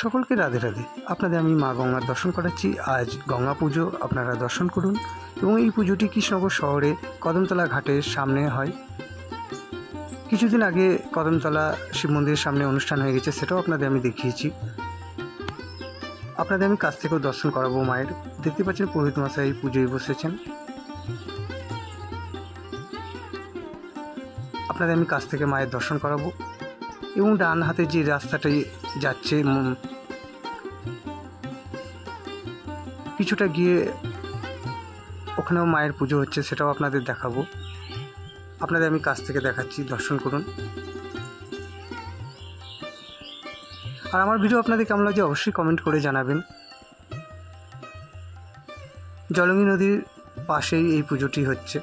সকলকে রাধে রাধে। আপনাদের আমি মা গঙ্গার দর্শন করাচ্ছি। আজ গঙ্গা পুজো, আপনারা দর্শন করুন। এবং এই পুজোটি কৃষ্ণনগর শহরে কদমতলা ঘাটের সামনে হয়। কিছুদিন আগে কদমতলা শিব মন্দিরের সামনে অনুষ্ঠান হয়ে গেছে, সেটাও আপনাদের আমি দেখিয়েছি। আপনাদের আমি কাছ থেকেও দর্শন করাবো মায়ের। দেখতে পাচ্ছেন পুরোহিত মশাই পুজোয় বসেছেন। আপনাদের আমি কাছ থেকে মায়ের দর্শন করাবো। এবং ডান হাতে যে রাস্তাটি যাচ্ছে কিছুটা গিয়ে ওখানেও মায়ের পুজো হচ্ছে, সেটাও আপনাদের দেখাবো। আপনাদের আমি কাছ থেকে দেখাচ্ছি, দর্শন করুন। আর আমার ভিডিও আপনাদের কেমন লাগছে অবশ্যই কমেন্ট করে জানাবেন। জলঙ্গি নদীর পাশেই এই পুজোটি হচ্ছে।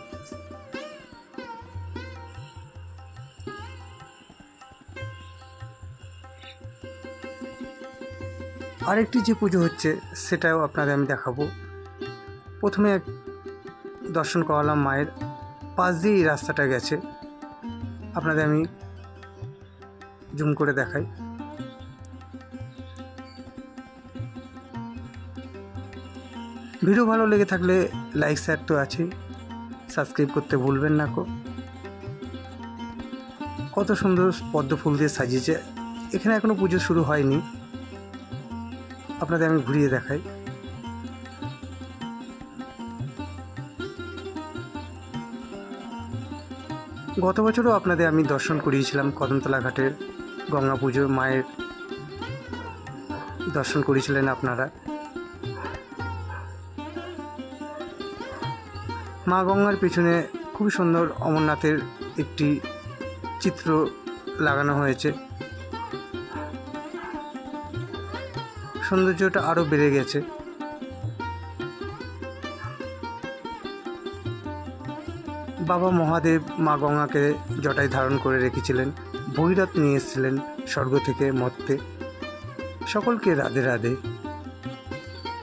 আরেকটি যে পুজো হচ্ছে সেটাও আপনাদের আমি দেখাবো। প্রথমে দর্শন করালাম মায়ের, পাশ দিয়ে এই রাস্তাটা গেছে, আপনাদের আমি জুম করে দেখাই। ভিডিও ভালো লেগে থাকলে লাইক শেয়ার তো আছেই, সাবস্ক্রাইব করতে ভুলবেন না। কত সুন্দর পদ্ম ফুল দিয়ে সাজিয়েছে। এখানে এখনো পুজো শুরু হয়নি, আপনাদের আমি ঘুরিয়ে দেখাই। গত বছরও আপনাদের আমি দর্শন করিয়েছিলাম কদমতলা ঘাটের গঙ্গা পুজো, মায়ের দর্শন করেছিলেন আপনারা। মা গঙ্গার পেছনে খুবই সুন্দর অমরনাথের একটি চিত্র লাগানো হয়েছে। সৌন্দর্যটা আরও বেড়ে গেছে। বাবা মহাদেব মা গঙ্গাকে জটায় ধারণ করে রেখেছিলেন, ভৈরব নিয়ে এসেছিলেন স্বর্গ থেকে মর্তে। সকলকে রাধে রাধে।